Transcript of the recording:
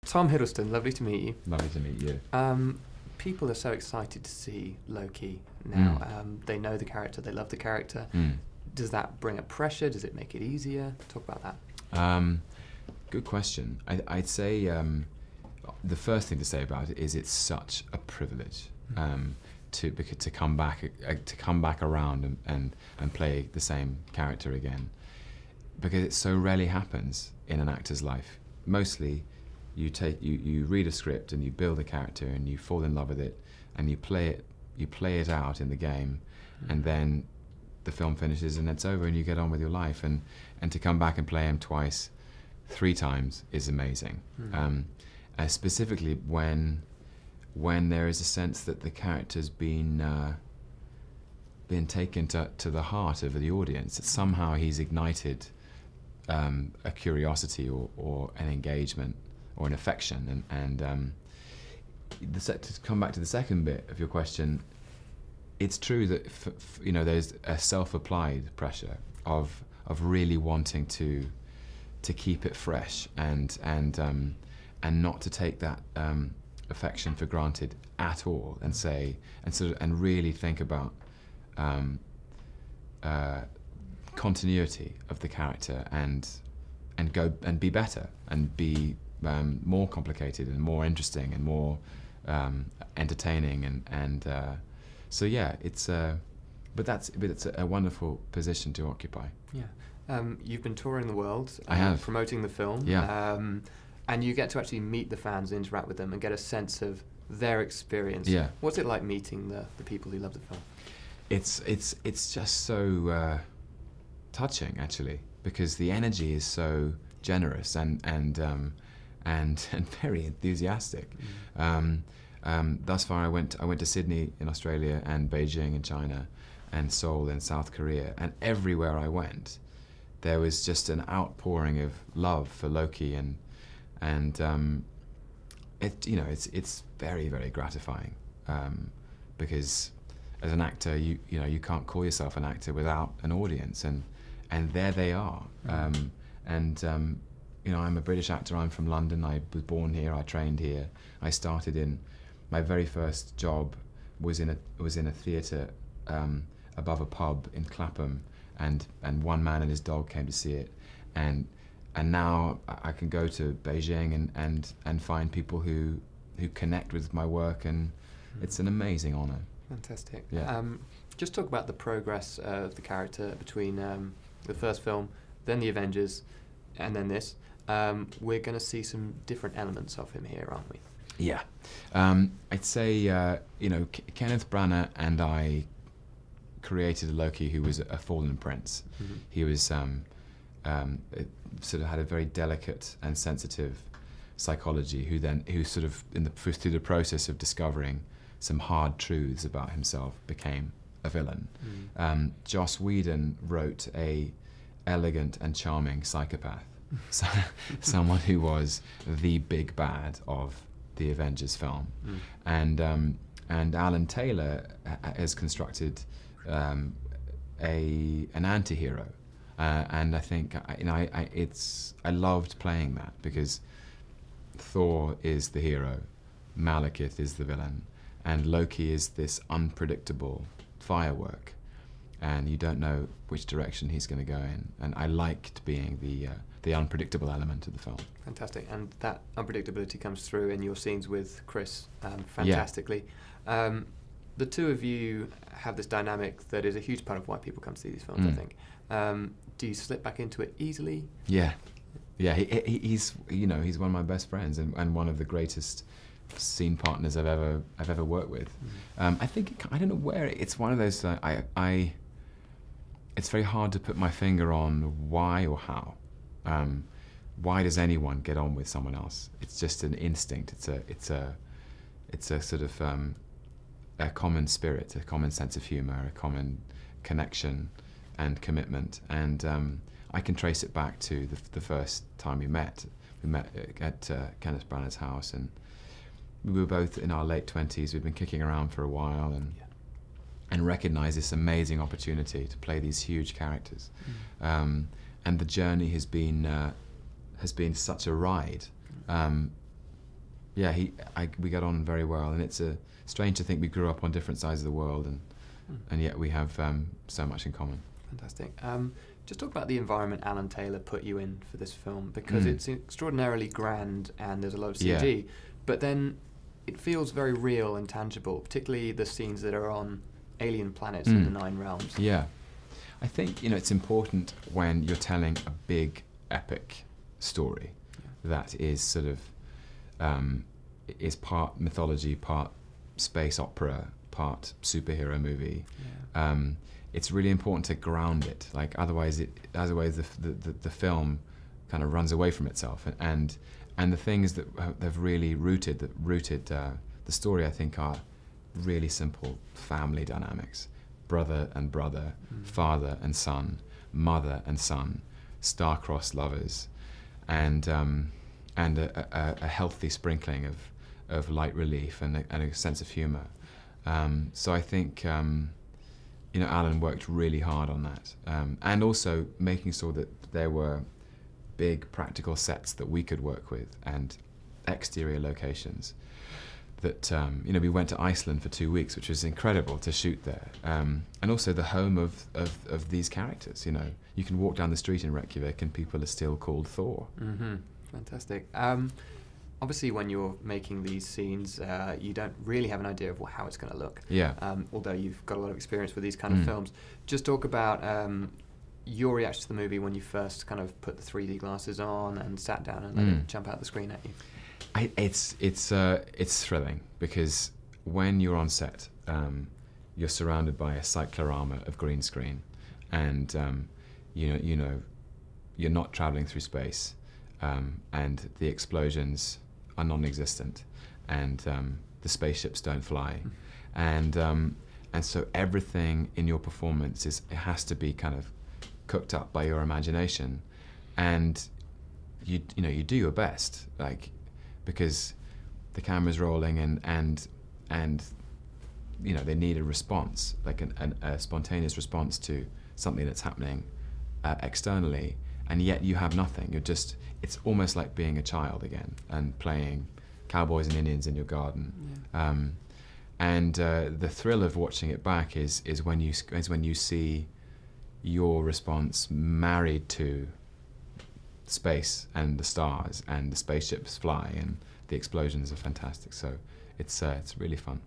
Tom Hiddleston, lovely to meet you. Lovely to meet you. People are so excited to see Loki now. They know the character, they love the character. Does that bring up pressure? Does it make it easier? Talk about that. Good question. I'd say the first thing to say about it is it's such a privilege to come back around and play the same character again, because it so rarely happens in an actor's life. Mostly, you read a script and you build a character and you fall in love with it and you play it out in the game, and then the film finishes and it's over and you get on with your life. And to come back and play him twice, 3 times is amazing. Specifically when there is a sense that the character's been taken to the heart of the audience, that somehow he's ignited a curiosity or an engagement or an affection. And to come back to the second bit of your question, it's true that there's a self-applied pressure of really wanting to keep it fresh and not to take that affection for granted at all, and really think about continuity of the character and go and be better and be more complicated and more interesting and more entertaining and so yeah, it's a wonderful position to occupy. Yeah, you've been touring the world. I have. Promoting the film. Yeah. And you get to actually meet the fans, interact with them, and get a sense of their experience. Yeah. What's it like meeting the people who love the film? It's just so touching, actually, because the energy is so generous and very enthusiastic. Thus far, I went to Sydney in Australia and Beijing in China and Seoul in South Korea, and everywhere I went, there was just an outpouring of love for Loki, and it's very, very gratifying, because as an actor, you can't call yourself an actor without an audience, and there they are. I'm a British actor. I'm from London. I was born here. I trained here. I started in my very first job was in a theatre above a pub in Clapham, and one man and his dog came to see it, and now I can go to Beijing and find people who connect with my work, and it's an amazing honour. Fantastic. Yeah. Just talk about the progress of the character between the first film, then the Avengers, and then this. We're going to see some different elements of him here, aren't we? Yeah. I'd say Kenneth Branagh and I created a Loki who was a fallen prince. He was sort of had a very delicate and sensitive psychology, who sort of through the process of discovering some hard truths about himself became a villain. Joss Whedon wrote a elegant and charming psychopath, someone who was the big bad of the Avengers film, and Alan Taylor has constructed an anti-hero, and I think I loved playing that, because Thor is the hero, Malekith is the villain, and Loki is this unpredictable firework, and you don't know which direction he's going to go in. And I liked being the unpredictable element of the film. Fantastic, and that unpredictability comes through in your scenes with Chris fantastically. Yeah. The two of you have this dynamic that is a huge part of why people come to see these films, I think. Do you slip back into it easily? Yeah. He's he's one of my best friends and one of the greatest scene partners I've ever worked with. I think I don't know where it's one of those. It's very hard to put my finger on why or how. Why does anyone get on with someone else? It's just an instinct. It's a sort of a common spirit, a common sense of humor, a common connection and commitment. And I can trace it back to the first time we met. We met at Kenneth Branagh's house, and we were both in our late 20s. We'd been kicking around for a while, and recognized this amazing opportunity to play these huge characters. And the journey has been such a ride, Yeah, we got on very well, and it's strange to think we grew up on different sides of the world, and yet we have so much in common. Fantastic. Just talk about the environment Alan Taylor put you in for this film, because it's extraordinarily grand and there's a lot of CG, but then it feels very real and tangible, particularly the scenes that are on alien planets in the Nine Realms. Yeah. I think, it's important when you're telling a big, epic story that is sort of, is part mythology, part space opera, part superhero movie. Yeah. It's really important to ground it. Like otherwise the film kind of runs away from itself. And the things that have really rooted the story, I think, are really simple family dynamics: brother and brother, father and son, mother and son, star-crossed lovers, and a healthy sprinkling of light relief and a sense of humour. So I think Alan worked really hard on that, and also making sure that there were big practical sets that we could work with and exterior locations. That we went to Iceland for 2 weeks, which was incredible to shoot there, and also the home of these characters. You can walk down the street in Reykjavik and people are still called Thor. Fantastic. Obviously, when you're making these scenes, you don't really have an idea of how it's going to look. Yeah. Although you've got a lot of experience with these kind of films. Just talk about your reaction to the movie when you first kind of put the 3D glasses on and sat down and let it jump out the screen at you. It's thrilling, because when you're on set, you're surrounded by a cyclorama of green screen, and you're not traveling through space, and the explosions are non-existent, and the spaceships don't fly, and so everything in your performance it has to be kind of cooked up by your imagination, and you do your best, because the camera's rolling and they need a response, like a spontaneous response to something that's happening externally, and yet you have nothing. It's almost like being a child again and playing cowboys and Indians in your garden. Yeah. The thrill of watching it back is when you see your response married to space and the stars and the spaceships fly and the explosions are fantastic. So it's really fun.